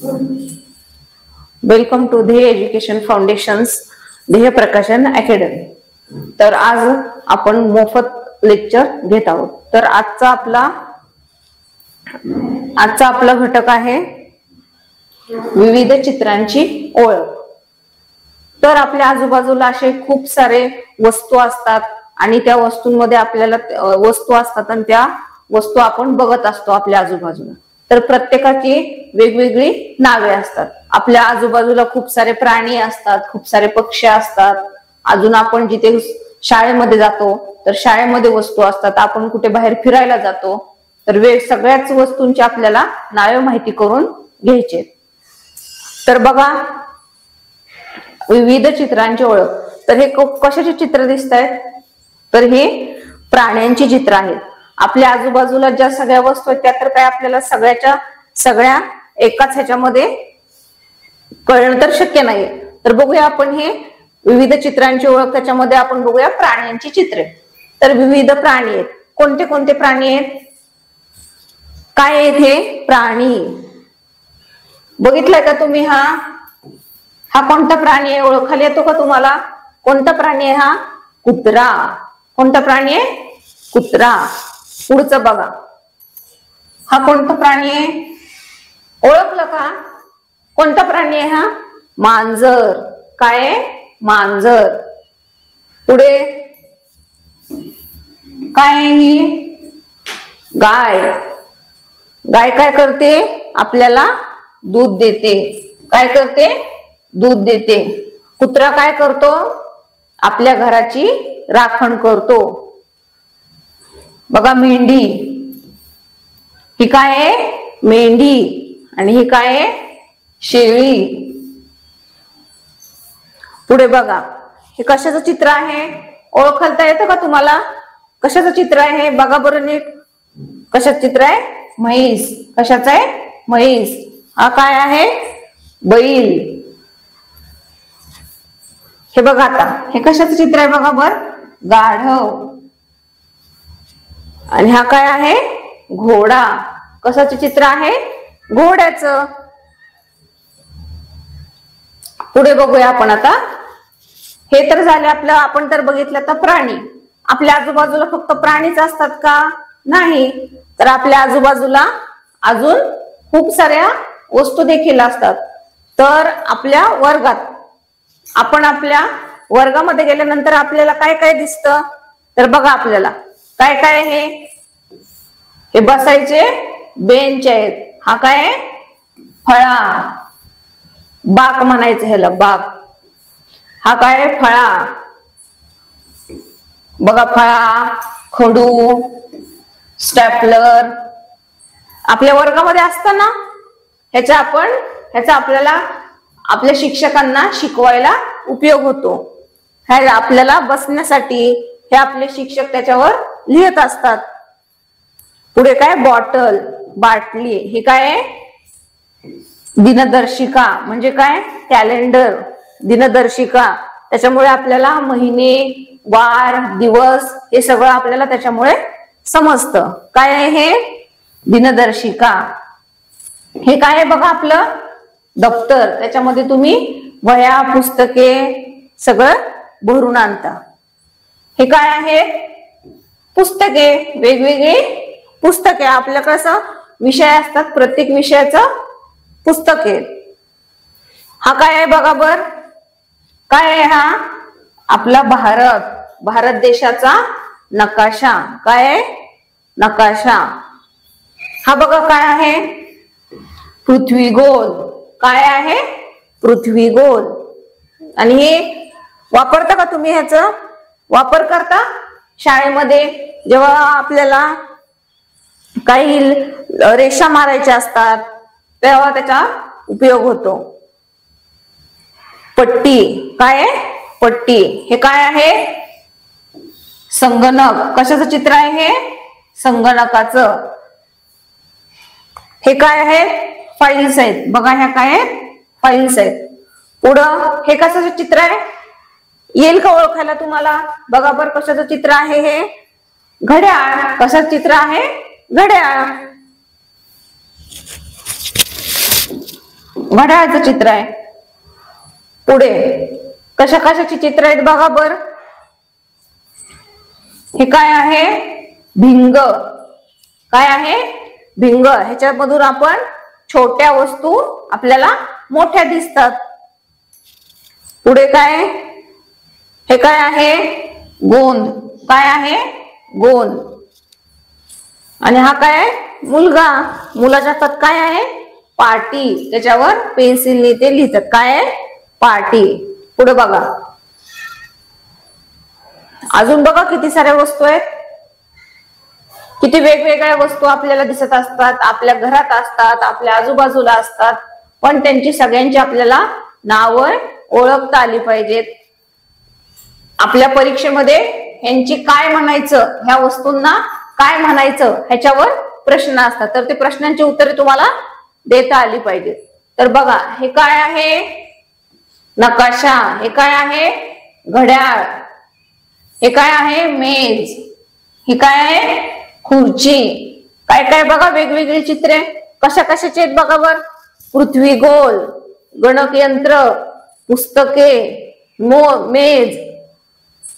Welcome to ध्येय education foundations ध्येय प्रकाशन अकॅडमी। तर आज आपण मोफत लेक्चर घेत आहोत। तर आजचा आपला घटक आहे विविध चित्रांची ओळख। तर आपल्या आजूबाजूला असे खूप सारे वस्तू असतात आणि त्या वस्तूंमध्ये आपल्याला वस्तू असतात आणि त्या वस्तू आपण बघत असतो आपल्या आजूबाजूला। तर प्रत्येकाची वेगवेगळी नावे असतात। आपल्या आजूबाजूला खूप सारे प्राणी असतात, खूप सारे पक्षी असतात। अजून आपण जिथे शाळेमध्ये जातो तर शाळेमध्ये वस्तू असतात, आपण कुठे बाहेर फिरायला जातो तर सगळ्याच वस्तूंची आपल्याला नावे माहिती करून घ्यायचे। तर बघा विविध चित्रांची ओळख। तर हे कशाचे चित्र दिसत आहेत? तर हे प्राण्यांची चित्र आहेत। आपल्या आजूबाजूला ज्या सगळ्या वस्तू आहेत त्या तर काय आपल्याला सगळ्या एकाच ह्याच्यामध्ये कळणं तर शक्य नाही। तर बघूया आपण हे विविध चित्रांची ओळख। त्याच्यामध्ये आपण बघूया प्राण्यांची चित्रे। तर विविध प्राणी आहेत। कोणते कोणते प्राणी आहेत? काय आहेत हे प्राणी? बघितलंय का तुम्ही? हा कोणता प्राणी आहे? ओळखायला येतो का तुम्हाला? कोणता प्राणी आहे हा? कुत्रा। कोणता प्राणी आहे? कुत्रा। पुढचं बघा, हा कोणता प्राणी आहे? ओळखलं का? कोणता प्राणी आहे हा? मांजर। काय आहे? मांजर। पुढे काय आहे ही? गाय। गाय काय करते? आपल्याला दूध देते। काय करते? दूध देते। कुत्रा काय करतो? आपल्या घराची राखण करतो। बघा मेंढी, ही काय आहे? मेंढी। आणि ही काय आहे? शेळी। पुढे बघा, हे कशाचं चित्र आहे? ओळखता येतं का तुम्हाला? कशाचं चित्र आहे? बघा बरं नीट। कशाचं चित्र आहे? म्हैस। कशाचं आहे? म्हैस। हा काय आहे? बैल। हे बघा आता, हे कशाचं चित्र आहे? बघा बर, गाढव। आणि हा काय आहे? घोडा। कशाचं चित्र आहे? घोड्याचं। पुढे बघूया आपण आता। हे तर झाले आपलं, आपण तर बघितलं तर प्राणी। आपल्या आजूबाजूला फक्त प्राणीच असतात का? नाही, तर आपल्या आजूबाजूला अजून खूप साऱ्या वस्तू देखील असतात। तर आपल्या वर्गामध्ये गेल्यानंतर आपल्याला काय काय दिसतं? तर बघा आपल्याला काय काय आहे? हे बसायचे बेंच आहेत। हा काय आहे? फळा। बाक म्हणायचं ह्याला, बाक। हा काय आहे? फळा। बघा फळा, खडू, स्टॅपलर आपल्या वर्गामध्ये असताना ह्याचा आपल्याला आपल्या शिक्षकांना शिकवायला उपयोग होतो। ह्या आपल्याला बसण्यासाठी हे आपले शिक्षक त्याच्यावर लिहित असतात। पुढे काय? बॉटल, बाटली। हे काय आहे? दिनदर्शिका। म्हणजे काय? कॅलेंडर, दिनदर्शिका। त्याच्यामुळे आपल्याला महिने, वार, दिवस हे सगळं आपल्याला त्याच्यामुळे समजतं। काय आहे हे? दिनदर्शिका। हे काय आहे? बघा आपलं दप्तर। त्याच्यामध्ये तुम्ही वह्या, पुस्तके सगळं भरून आणता। हे काय आहे? पुस्तके, वेगवेगळी पुस्तके। आपल्या कसं विषय असतात, प्रत्येक विषयाचं पुस्तक आहे। हा काय आहे? बघा बर, काय आहे हा? आपला भारत देशाचा नकाशा। काय आहे? नकाशा। हा बघा काय आहे? पृथ्वी गोल। काय आहे? पृथ्वी गोल। आणि हे वापरता का तुम्ही? ह्याचा वापर करता शाळेमध्ये जेव्हा आपल्याला काही रेषा मारायच्या असतात तेव्हा त्याचा उपयोग होतो। पट्टी। काय आहे? पट्टी। हे काय आहे? संगणक। कशाचं चित्र आहे हे? संगणकाचं। हे काय आहे? फाईल्स आहेत। बघा ह्या काय आहेत? फाईल्स आहेत। पुढं हे कशाचं चित्र आहे? येईल का ओळखायला तुम्हाला? बघा बर कशाचं चित्र आहे हे? घड्याळ। कशाचं चित्र आहे? घड्याळ। घड्याळाचं चित्र आहे. पुढे कशा कशाची चित्र आहेत बघा बर. हे काय आहे? भिंग. काय आहे? भिंग. ह्याच्यामधून आपण छोट्या वस्तू आपल्याला मोठ्या दिसतात. पुढे काय? हे काय आहे? गोंद. काय आहे? गोंद. आणि हा काय आहे? मुलगा. मुलाच्या हातात काय आहे? पाटी. त्याच्यावर पेन्सिलने ते लिहितात. काय आहे? पाटी. पुढे बघा, अजून बघा किती साऱ्या वस्तू आहेत. किती वेगवेगळ्या वस्तू आपल्याला दिसत असतात, आपल्या घरात असतात, आपल्या आजूबाजूला असतात, पण त्यांची सगळ्यांची आपल्याला नावं ओळखता आली पाहिजेत. आपल्या परीक्षेमध्ये यांची काय म्हणायचं, ह्या वस्तूंना काय म्हणायचं ह्याच्यावर प्रश्न असतात. तर ते प्रश्नांची उत्तरे तुम्हाला देता आली पाहिजेत. तर बघा, हे काय आहे? नकाशा. हे काय आहे? घड्याळ. हे काय आहे? मेज. हे काय आहे? खुर्ची. काय काय बघा वेगवेगळी चित्रे कशा कशाची आहेत बघा बर. पृथ्वी गोल, गणकयंत्र, पुस्तके, मेज.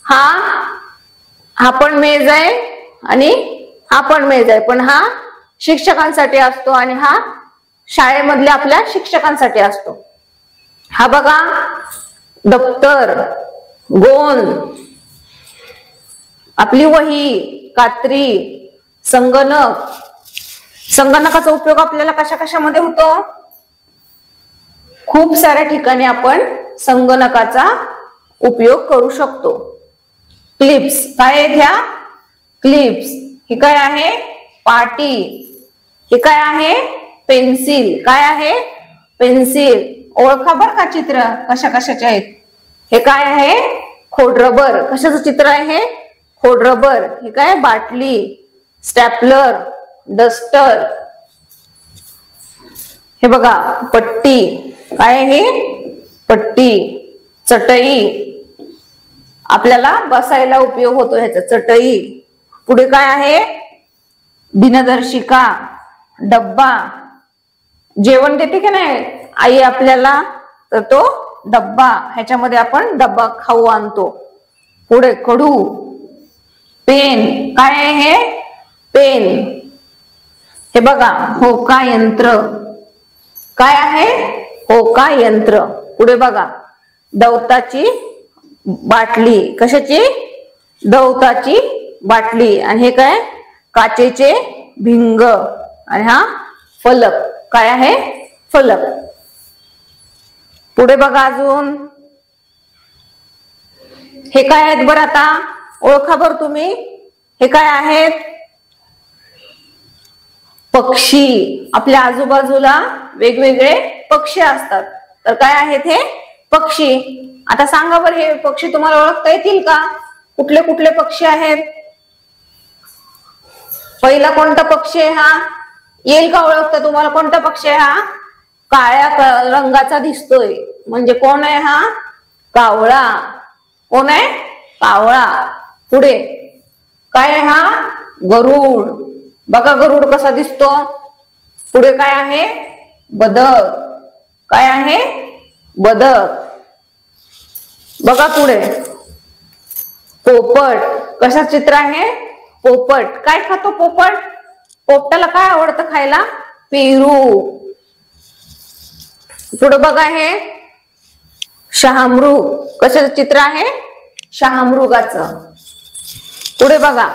हा पण मेज आहे आणि हा पण मेज आहे, पण हा शिक्षकांसाठी असतो आणि हा शाळेमधल्या आपल्या शिक्षकांसाठी असतो. हा बघा, दप्तर, गोंद, आपली वही, कात्री, संगणक. संगणकाचा उपयोग आपल्याला कशा कशामध्ये होतो? खूप साऱ्या ठिकाणी आपण संगणकाचा उपयोग करू शकतो. क्लिप्स. काय आहेत ह्या? क्लिप्स. हे काय आहे? पाटी. हे काय आहे? पेन्सिल. काय आहे? पेन्सिल. ओळखा बर का चित्र कशा कशाचे आहेत. हे काय आहे? खोडरबर. कशाचं चित्र आहे? खोडरबर. हे काय? बाटली, स्टॅपलर, डस्टर. हे बघा, पट्टी. काय आहे? पट्टी. चटई. आपल्याला बसायला उपयोग होतो ह्याचा, चटई. पुढे काय आहे? दिनदर्शिका, डब्बा. जेवण देते की नाही आई आपल्याला, तर तो डब्बा. ह्याच्यामध्ये आपण डब्बा खाऊ आणतो. पुढे कडू. पेन. काय आहे हे? पेन. हे बघा, होका यंत्र. काय आहे? होका यंत्र. पुढे बघा, दवताची बाटली. कशाची? दवताची बाटली. आणि हे काय? काचेचे भिंग. आणि हा फलक. काय आहे? फलक. पुढे बघा अजून, हे काय आहेत बरं? आता ओळखा बर तुम्ही. हे काय आहेत? पक्षी. आपल्या आजूबाजूला वेगवेगळे पक्षी असतात, तर काय आहेत हे? पक्षी. आता सांगा बरं, हे पक्षी तुम्हाला ओळखता येतील का? कुठले कुठले पक्षी आहेत? पहिला कोणता पक्षी आहे हा? येईल का ओळखता तुम्हाला? कोणता पक्षी आहे हा? काळ्या रंगाचा दिसतोय, म्हणजे कोण आहे हा? कावळा. कोण आहे? कावळा. पुढे काय आहे हा? गरुड. बघा गरुड कसा दिसतो. पुढे काय आहे? बदक. काय आहे? बदक. बघा पुढे पोपट. कशा चित्र आहे? पोपट. काय खातो पोपट? पोपटाला काय आवडतं खायला? पेरू. पुढे बघा हे शहामृग. कशाचं चित्र आहे? शहामृगाचं. पुढे बघा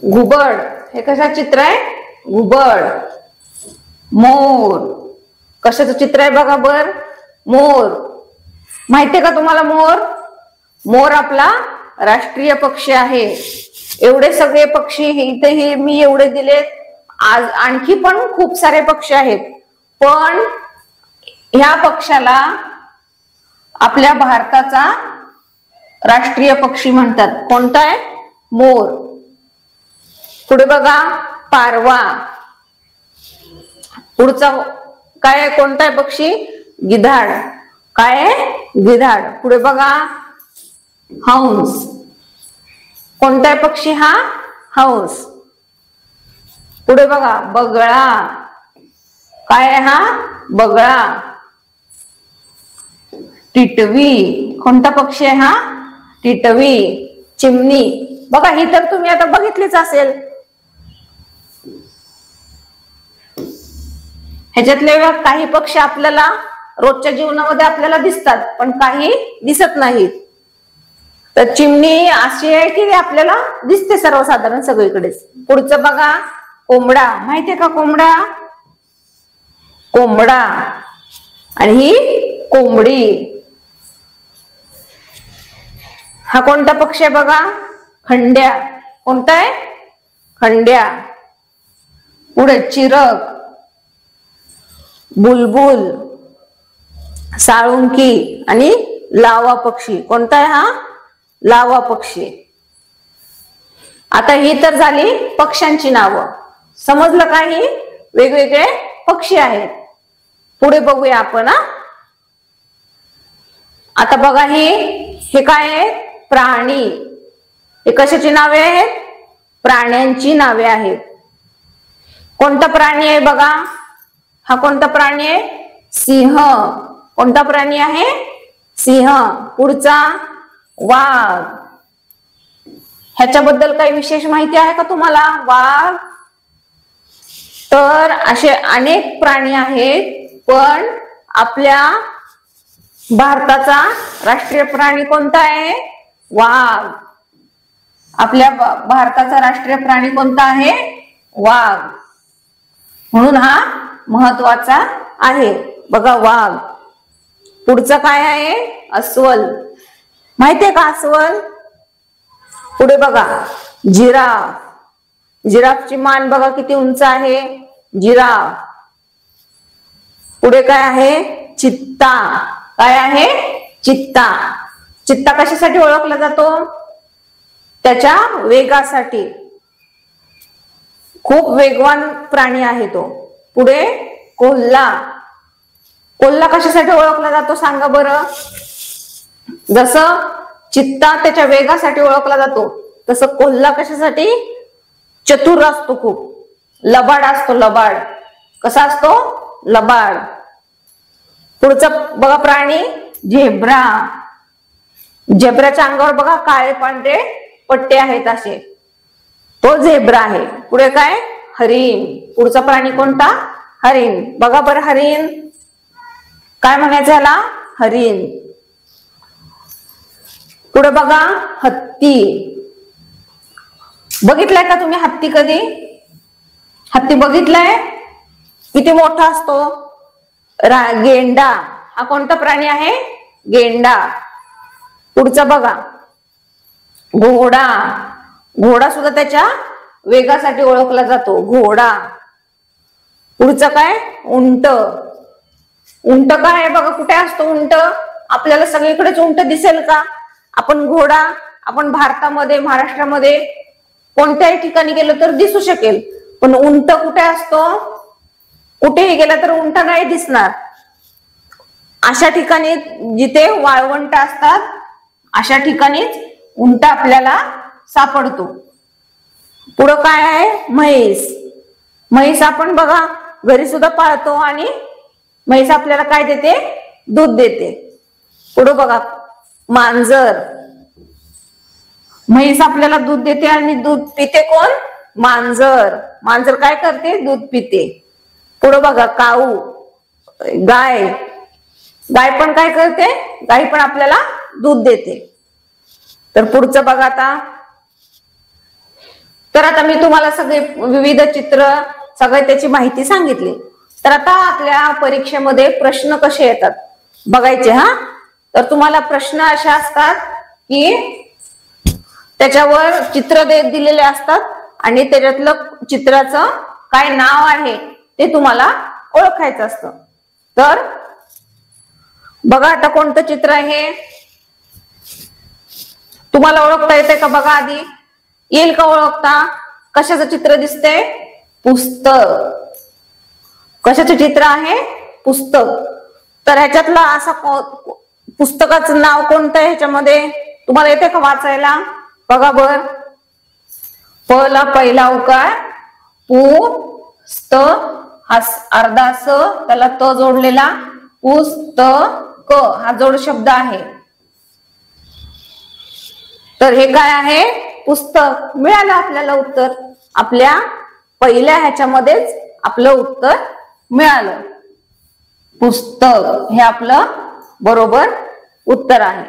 घुबड. हे कशाचं चित्र आहे? घुबड. मोर. कशाचं चित्र आहे बघा बर? मोर. माहितीये का तुम्हाला मोर? मोर आपला राष्ट्रीय पक्षी आहे. एवढे सगळे पक्षी इथे हे मी एवढे दिलेत. आज आणखी पण खूप सारे पक्षी आहेत, पण ह्या पक्षाला आपल्या भारताचा राष्ट्रीय पक्षी म्हणतात. कोणता आहे? मोर. पुढे बघा पारवा. पुढचा काय आहे? कोणता आहे पक्षी? गिधाड. काय आहे? गिधाड. पुढे बघा हंस. कोणता आहे पक्षी हा? हंस. पुढे बघा बगळा. काय आहे हा? बगळा. टिटवी. कोणता पक्षी आहे हा? टिटवी. चिमणी. बघा ही तर तुम्ही आता बघितलीच असेल. ह्याच्यातले काही पक्षी आपल्याला रोजच्या जीवनामध्ये आपल्याला दिसतात, पण काही दिसत नाहीत. तर चिमणी अशी आहे की आपल्याला दिसते सर्वसाधारण सगळीकडेच. पुढचं बघा, कोंबडा. माहितीये का कोंबडा? कोंबडा. आणि ही कोंबडी. हा कोणता पक्षी आहे बघा? खंड्या. कोणता आहे? खंड्या. पुढे चिरक, बुलबुल, साळुंकी आणि लावा पक्षी. कोणता आहे हा? लावा पक्षी. आता ही तर झाली पक्ष्यांची नावं. समजलं का? ही वेगवेगळे पक्षी आहेत. पुढे बघूया आपण. आता बघा हे काय आहे? प्राणी. हे कशाची नावे आहेत? प्राण्यांची नावे आहेत. कोणता प्राणी आहे बघा? हा कोणता प्राणी आहे? सिंह. कोणता प्राणी आहे? सिंह. पुढचा वाघ. ह्याच्याबद्दल काही विशेष माहिती आहे का तुम्हाला? वाघ. तर असे अनेक प्राणी आहेत, पण आपल्या भारताचा राष्ट्रीय प्राणी कोणता आहे? वाघ. आपल्या भारताचा राष्ट्रीय प्राणी कोणता आहे? वाघ. म्हणून हा महत्वाचा आहे. बघा वाघ. पुढचं काय आहे? अस्वल. माहितीये का अस्वल? पुढे बघा जिराफ. जिराफची मान बघा किती उंच आहे. जिराफ. पुढे काय आहे? चित्ता. काय आहे? चित्ता. चित्ता कशासाठी ओळखला जातो? त्याच्या वेगासाठी. खूप वेगवान प्राणी आहे तो. पुढे कोल्हा. कोल्हा कशासाठी ओळखला जातो सांगा बरं? जसं चित्ता त्याच्या वेगासाठी ओळखला जातो, तसं कोल्हा कशासाठी? चतुर असतो खूप. लबाड असतो. लबाड. कसा असतो? लबाड. पुढचा बघा प्राणी झेब्रा. झेब्राच्या अंगावर बघा काळे पांढरे पट्टे आहेत असे. तो झेब्रा आहे. पुढे काय? हरिण. पुढचा प्राणी कोणता? हरिण. बघा बरं हरिण काय म्हणायचं याला? हरिण. पुढे बघा हत्ती. बघितलाय का तुम्ही हत्ती कधी? हत्ती बघितलाय? किती मोठा असतो. गेंडा. हा कोणता प्राणी आहे? गेंडा. पुढचा बघा घोडा. घोडा सुद्धा त्याच्या वेगासाठी ओळखला जातो. घोडा. पुढचं काय? उंट. उंट काय आहे बघा? कुठे असतो उंट? आपल्याला सगळीकडेच उंट दिसेल का? आपण भारतामध्ये, महाराष्ट्रामध्ये कोणत्याही ठिकाणी गेलो तर दिसू शकेल, पण उंट कुठे असतो? कुठेही गेला तर उंट नाही दिसणार. अशा ठिकाणी जिथे वाळवंट असतात अशा ठिकाणीच उंट आपल्याला सापडतो. पुढं काय आहे? म्हैस. म्हैस आपण बघा घरी सुद्धा पाळतो आणि म्हैस आपल्याला काय देते? दूध देते. पुढं बघा मांजर. म्हैस आपल्याला दूध देते आणि दूध पिते कोण? मांजर. मांजर काय करते? दूध पिते. पुढं बघा काऊ. गाय. गाय पण काय करते? गाय पण आपल्याला दूध देते. तर पुढचं बघा आता मी तुम्हाला सगळे विविध चित्र सगळे त्याची माहिती सांगितली. तर आता आपल्या परीक्षेमध्ये प्रश्न कसे येतात बघायचे. तर तुम्हाला प्रश्न असे असतात की त्याच्यावर चित्र दिलेले असतात आणि त्याच्यातलं चित्राचं काय नाव आहे ते तुम्हाला ओळखायचं असतं. तर बघा आता कोणतं चित्र आहे तुम्हाला ओळखता येते का? बघा आधी येईल का ओळखता? कशाचं चित्र दिसते? पुस्तक. कशाचं चित्र आहे? पुस्तक. तर ह्याच्यातलं असं पुस्तकाचं नाव कोणतं आहे? ह्याच्यामध्ये तुम्हाला येते का वाचायला? बघा बर. प ला पहिला उकार, पुस्तक. हा अर्धा स त्याला त जोडलेला पुस्तक हा जोड शब्द आहे. तर हे काय आहे? पुस्तक. मिळालं आपल्याला उत्तर. आपल्या पहिल्या ह्याच्यामध्येच आपलं उत्तर मिळालं. पुस्तक हे आपलं बरोबर उत्तर आहे.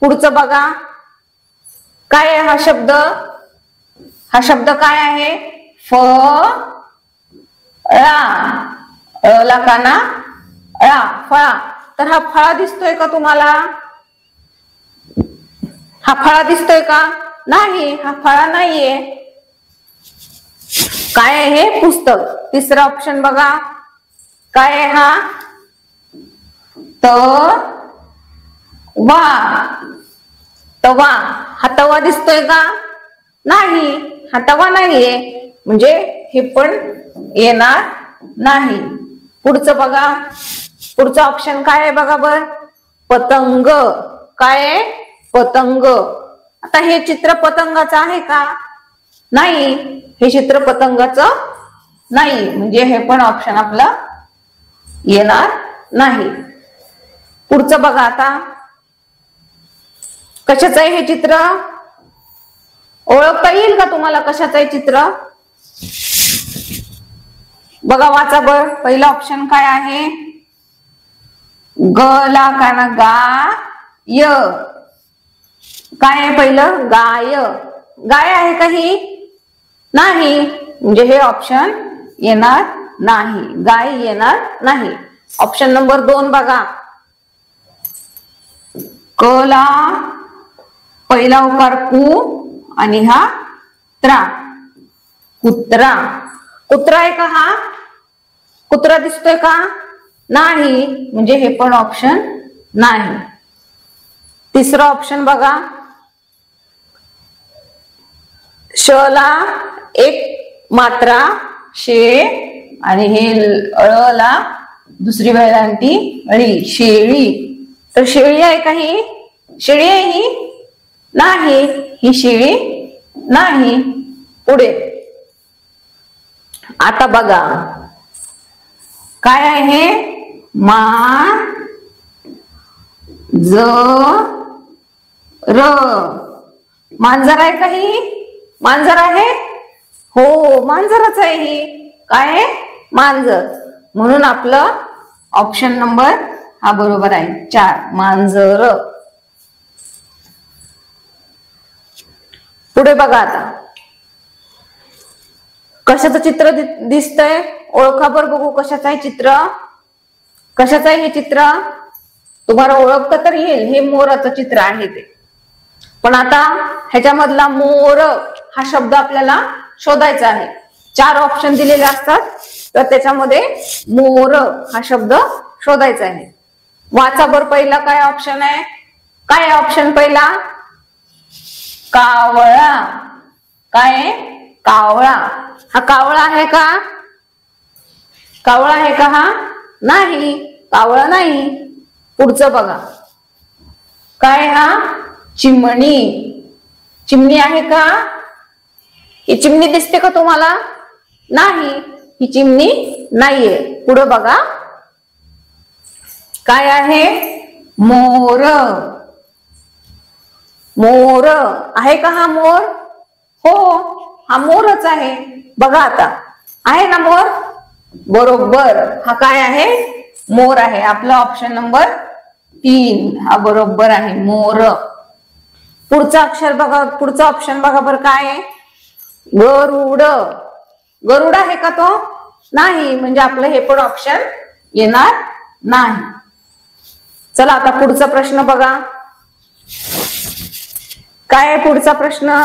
पुढचं बघा, काय आहे हा शब्द? हा शब्द काय आहे? फळा. ला काना ळा, फळा. तर हा फळा दिसतोय का तुम्हाला? हा फळा दिसतोय का? नाही, हा फळा नाहीये. काय आहे हे? पुस्तक. तिसरा ऑप्शन बघा, काय आहे हा? तवा. तवा. हा तवा दिसतोय का? नाही, हा तवा नाहीये. म्हणजे हे पण येणार नाही. पुढचं बघा, पुढचं ऑप्शन काय आहे बघा बर? पतंग. काय आहे? पतंग. आता हे चित्र पतंगाचं आहे का? नाही, हे चित्र पतंगाचं नाही. म्हणजे हे पण ऑप्शन आपलं येणार नाही. पुढचं बघा आता, कशाचं आहे हे चित्र? ओळखता येईल का तुम्हाला कशाचं आहे चित्र? बघा, वाचा बर. पहिला ऑप्शन काय आहे? ग ला काना गा य. काय आहे पहिलं? गाय. गाय आहे का ही? नाही. म्हणजे हे ऑप्शन येणार नाही. गाय येणार नाही. ऑप्शन नंबर 2 बघा, क ला पहिला उकार कु आणि हा त्रा. कुत्रा. कुत्रा आहे का हा? कुत्रा दिसतोय का? नाही. म्हणजे हे पण ऑप्शन नाही. तिसरा ऑप्शन बघा, श ला एक मात्रा शे आणि हे ळ ला दुसरी वेळांती अळी, शेळी. तर शेळी आहे का ही? शेळी आहे ही? नाही, ही शेळी नाही. पुढे आता बघा, काय आहे? मा ज र. मांजर आहे का ही? मांजर आहे? हो, मांजरच आहे ही. काय आहे? मांजर. म्हणून आपलं ऑप्शन नंबर हा बरोबर आहे, 4, मांजर. पुढे बघा आता, कशाचं चित्र दिसतंय? ओळखा बर बघू, कशाचं आहे चित्र? कशाचं आहे हे चित्र? तुम्हाला ओळखता तर येईल. हे मोराचं चित्र आहे ते. पण आता ह्याच्यामधला मोर हा शब्द आपल्याला शोधायचा आहे. 4 ऑप्शन दिलेले असतात, तर त्याच्यामध्ये मोर हा शब्द शोधायचा आहे. वाचा बर, पहिला काय ऑप्शन आहे? काय ऑप्शन पहिला? कावळा. काय? कावळा. हा कावळा आहे का? कावळा आहे का हा? नाही, कावळा नाही. पुढचं बघा, काय हा? चिमणी. चिमणी आहे का? ही चिमणी दिसते का तुम्हाला? नाही, ही चिमणी नाहीये. पुढे बघा, काय आहे? मोर. मोर आहे का हा मोर? हो, हा मोरच आहे. बघा आता, आहे ना मोर? बरोबर, हा काय आहे? मोर आहे. आपला ऑप्शन नंबर 3 हा बरोबर आहे, मोर. पुढचा अक्षर बघा, पुढचा ऑप्शन बघा बरं, काय आहे? गरुड. गरुड आहे का तो? नाही. म्हणजे आपलं हे पण ऑप्शन येणार नाही. चला आता पुढचा प्रश्न बघा, काय आहे पुढचा प्रश्न?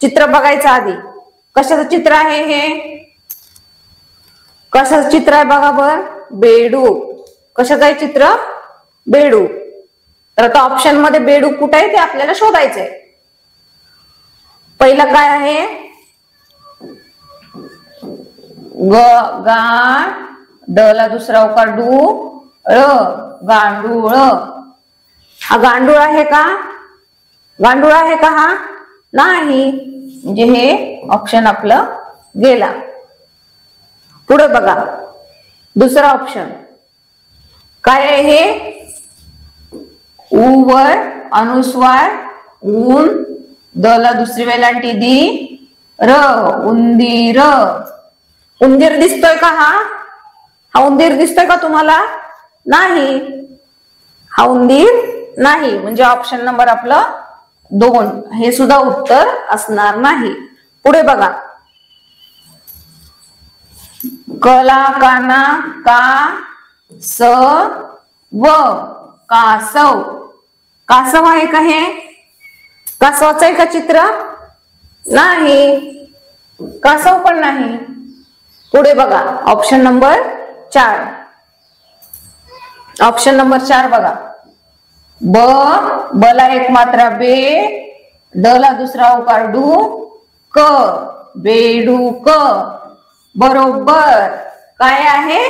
चित्र बघायचं आधी. कशाचं चित्र आहे हे? कशाचं चित्र आहे बघा बर? बेडूक. कशाचं आहे चित्र? बेडूक. तर आता ऑप्शन मध्ये बेडूक कुठे आहे ते आपल्याला शोधायचंय. पहिलं काय आहे? ग गा ड ला दुसरा उकार डू ळ, गांडूळ. हा गांडूळ आहे का? गांडूळ आहे का हा? नाही. म्हणजे हे ऑप्शन आपलं गेला. पुढे बघा, दुसरा ऑप्शन काय आहे हे? उ वर अनुस्वार ऊन, द ला दुसरी वेलांटी दी, र उंदीर. उंदीर दिसतोय का? हा उंदीर दिसतोय का तुम्हाला? नाही, हा उंदीर नाही. म्हणजे ऑप्शन नंबर आपलं 2 हे सुद्धा उत्तर असणार नाही. पुढे बघा, कला काना का स व कासव. कासव आहे का हे? कासवाचं आहे का चित्र? नाही, कासव पण नाही. पुढे बघा, ऑप्शन नंबर 4. ऑप्शन नंबर 4 बघा, ब ला एक मात्रा बे, ड ला दुसरा उकार डू, क बेडूक. बरोबर, काय आहे?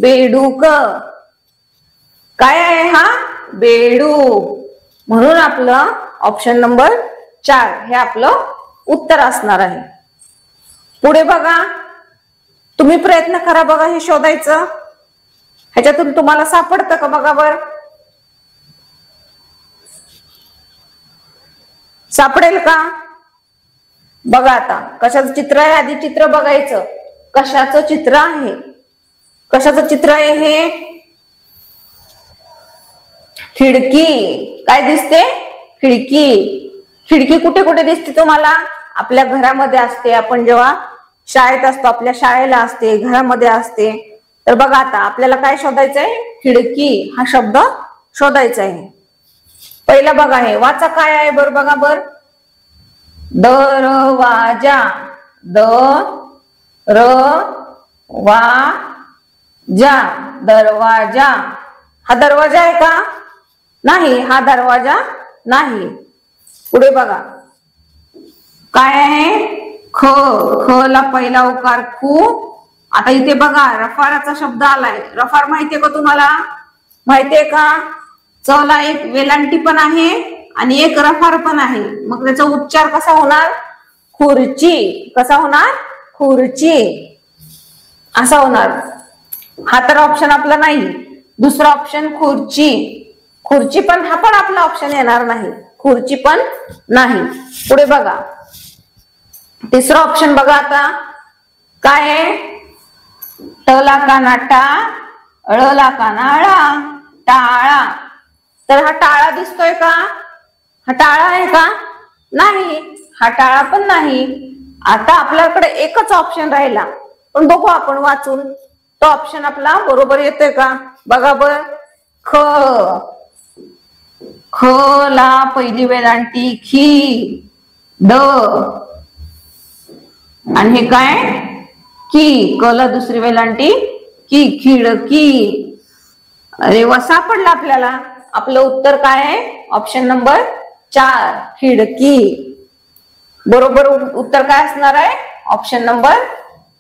बेडूक. काय आहे हा? बेडूक. म्हणून आपलं ऑप्शन नंबर 4 हे आपलं उत्तर असणार आहे. पुढे बघा, तुम्ही प्रयत्न करा बघा हे शोधायचं. ह्याच्यातून तुम्हाला सापडतं का बघा बर? सापडेल का? बघा आता कशाचं चित्र आहे, आधी चित्र बघायचं. कशाचं चित्र आहे? कशाचं चित्र आहे हे? खिडकी. काय दिसते? खिडकी. खिडकी कुठे कुठे दिसते तुम्हाला? आपल्या घरामध्ये असते, आपण जेव्हा शाळेत असतो आपल्या शाळेला असते, घरामध्ये असते. तर बघा आता आपल्याला काय शोधायचंय? खिडकी हा शब्द शोधायचा आहे. पहिला बघा हे वाचा काय आहे बर बघा बर. दरवाजा. द र वा जा, दरवाजा. हा दरवाजा आहे का? नाही, हा दरवाजा नाही. पुढे बघा काय आहे? ख. ख ला पहिला उकार खू. आता इथे बघा रफाराचा शब्द आलाय. रफार माहितीये का तुम्हाला? माहितीये का? च ला एक वेलांटी पण आहे आणि एक रफार पण आहे. मग त्याचा उच्चार कसा होणार? खुर्ची. कसा होणार? खुर्ची असा होणार. हा तर ऑप्शन आपला नाही. दुसरा ऑप्शन खुर्ची. खुर्ची पण हा पण आपला ऑप्शन येणार नाही. खुर्ची पण नाही. पुढे बघा तिसरा ऑप्शन बघा आता काय आहे? टला काना टा, ळला काना ळा, टाळा. तर हा टाळा दिसतोय का? हा टाळा आहे का? नाही, हा टाळा पण नाही. आता आपल्याकडे एकच ऑप्शन राहिला, पण बघू आपण वाचून तो ऑप्शन आपला बरोबर येतोय का बघा बर. ख. ख ला पहिली वेलांटी खी, ड आणि हे काय? की. क ला दुसरी वेलांटी की, खिडकी. अरे वा, सापडला आपल्याला. आपलं उत्तर काय आहे? ऑप्शन नंबर 4 खिडकी. बरोबर उत्तर काय असणार आहे? Option number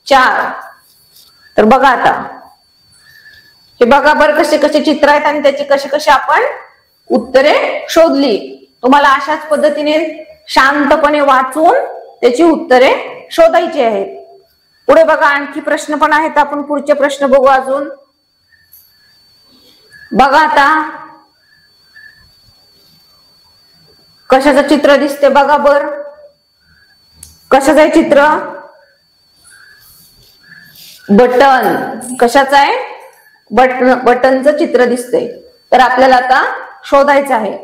4. तर बघा आता हे बघा बरं कसे कसे चित्र आहेत आणि त्याची कशी कशी आपण उत्तरे शोधली. तुम्हाला अशाच पद्धतीने शांतपणे वाचून त्याची उत्तरे शोधायची आहेत. पुढे बघा आणखी प्रश्न पण आहेत. आपण पुढचे प्रश्न बघू अजून. बघा आता कशाचं चित्र दिसते बघा बर. कशाचं आहे चित्र? बटन. कशाचं आहे? बटनचं चित्र दिसतंय. तर आपल्याला आता शोधायचं आहे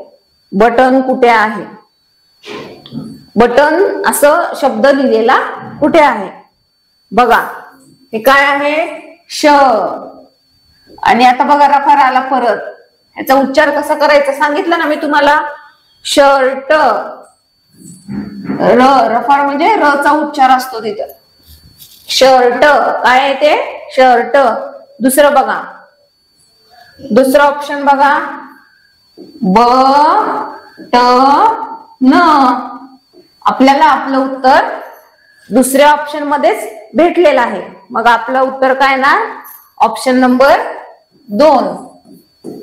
बटन कुठे आहे. बटन असं शब्द लिहिलेला कुठे आहे बघा. हे काय आहे? श. आणि आता बघा रफार आला परत. ह्याचा उच्चार कसा करायचा सांगितलं ना मी तुम्हाला. शर्ट. र. रफार म्हणजे र चा उच्चार असतो तिथं. शर्ट. काय आहे ते? शर्ट. दुसरं बघा. दुसरं ऑप्शन बघा. ब ट न. आपल्याला आपलं उत्तर दुसऱ्या ऑप्शन मध्येच भेटलेलं आहे. मग आपलं उत्तर काय ना? Option number 2.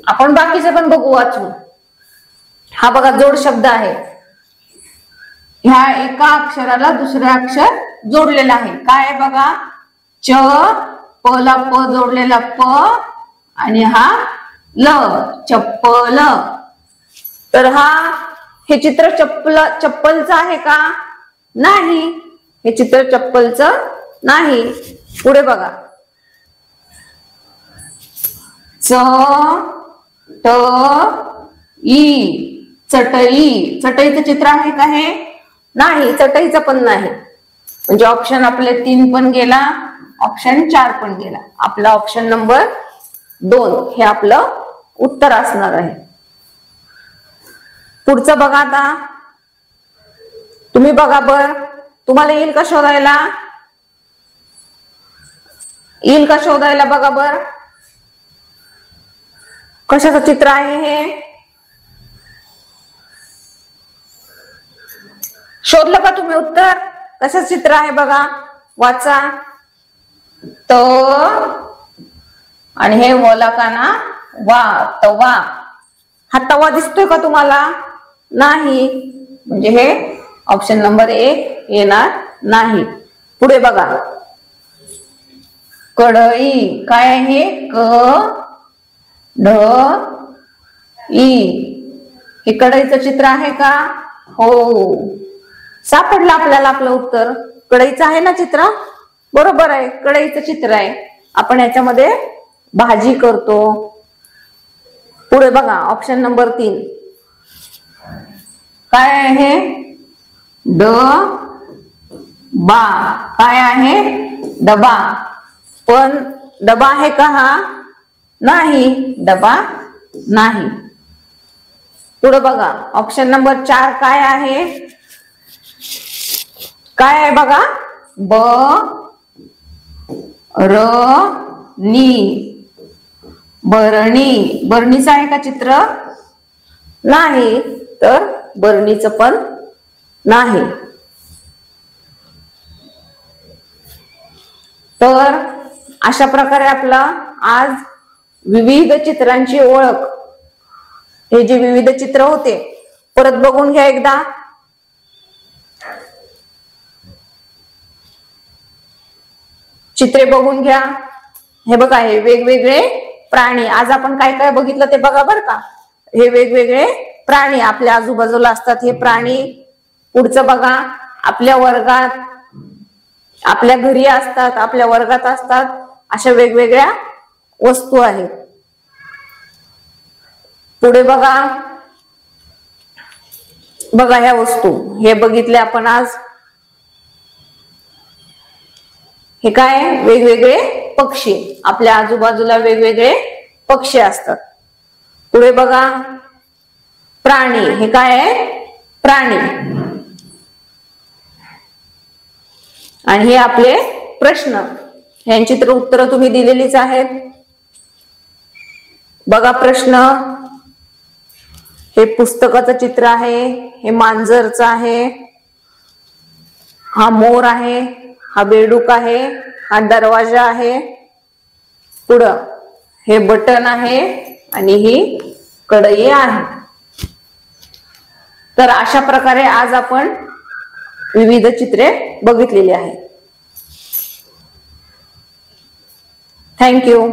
आपण बाकीचे पण बघू वाचून. हा बघा जोड शब्द आहे. ह्या एका अक्षराला दुसरं अक्षर जोडलेलं आहे. काय बघा? च प ला प जोडलेला प आणि हा ल, चप्पल. तर हे चित्र चप्पलचं आहे का? नाही, हे चित्र चप्पलचं नाही. पुढे बघा, च ट ई, चटई. चटईचं चित्र आहे का हे? नाही, चटईचं पण नाही. म्हणजे ऑप्शन आपले 3 पण गेला, ऑप्शन 4 पण गेला. आपला ऑप्शन नंबर 2 हे आपलं उत्तर असणार आहे. पुढचं बघा, आता तुम्ही बघा बर, तुम्हाला येईल का शोधायला? येईल का शोधायला? बघा बर, कशाचं चित्र आहे हे? शोधलं का तुम्ही उत्तर? कशाचं चित्र आहे बघा, वाचा. त आणि हे वलाकाना वा, तवा. हा तवा दिसतोय का तुम्हाला? नाही, म्हणजे हे ऑप्शन नंबर 1 येणार नाही. पुढे बघा, कढई. काय आहे? क ढ ई. हे कढईचं चित्र आहे का? हो, सापडलं आपल्याला आपलं उत्तर. कढईचं आहे ना चित्र? बरोबर आहे, कढईचं चित्र आहे. आपण याच्यामध्ये भाजी करतो. पुढे बघा, ऑप्शन नंबर 3 काय आहे? ड बा. काय आहे? डबा. पण डबा आहे का हा? नाही, डबा नाही. पुढे बघा, ऑप्शन नंबर 4 काय आहे? काय आहे बघा? ब र नी, बरणी. बरणीचं आहे का चित्र? नाही, तर बरणीचं पण नाही. तर अशा प्रकारे आपला आज विविध चित्रांची ओळख, हे जे विविध चित्र होते परत बघून घ्या एकदा. चित्रे बघून घ्या. हे बघा, हे वेगवेगळे प्राणी. आज आपण काय काय बघितलं ते बघा बर का. हे वेगवेगळे प्राणी आपल्या आजूबाजूला असतात, हे प्राणी. पुढचं बघा, आपल्या वर्गात, आपल्या घरी असतात, आपल्या वर्गात असतात, अशा वेगवेगळ्या वस्तू आहेत. पुढे बघा, बघा ह्या वस्तू, हे बघितले आपण आज. हे काय? वेगवेगळे पक्षी. आपल्या आजूबाजूला वेगवेगळे पक्षी असतात. पुढे बघा, प्राणी. हे काय आहे? प्राणी. आणि हे आपले प्रश्न. यांची तर उत्तरं तुम्ही दिलेलीच आहेत. बघा प्रश्न. हे पुस्तकाचं चित्र आहे, हे मांजरचं आहे, हा मोर आहे, हा बेडूक आहे, हा दरवाजा आहे. पुढं हे बटन आहे आणि ही कढई आहे. तर अशा प्रकारे आज आपण विविध चित्रे बघितलेली आहेत. थँक्यू.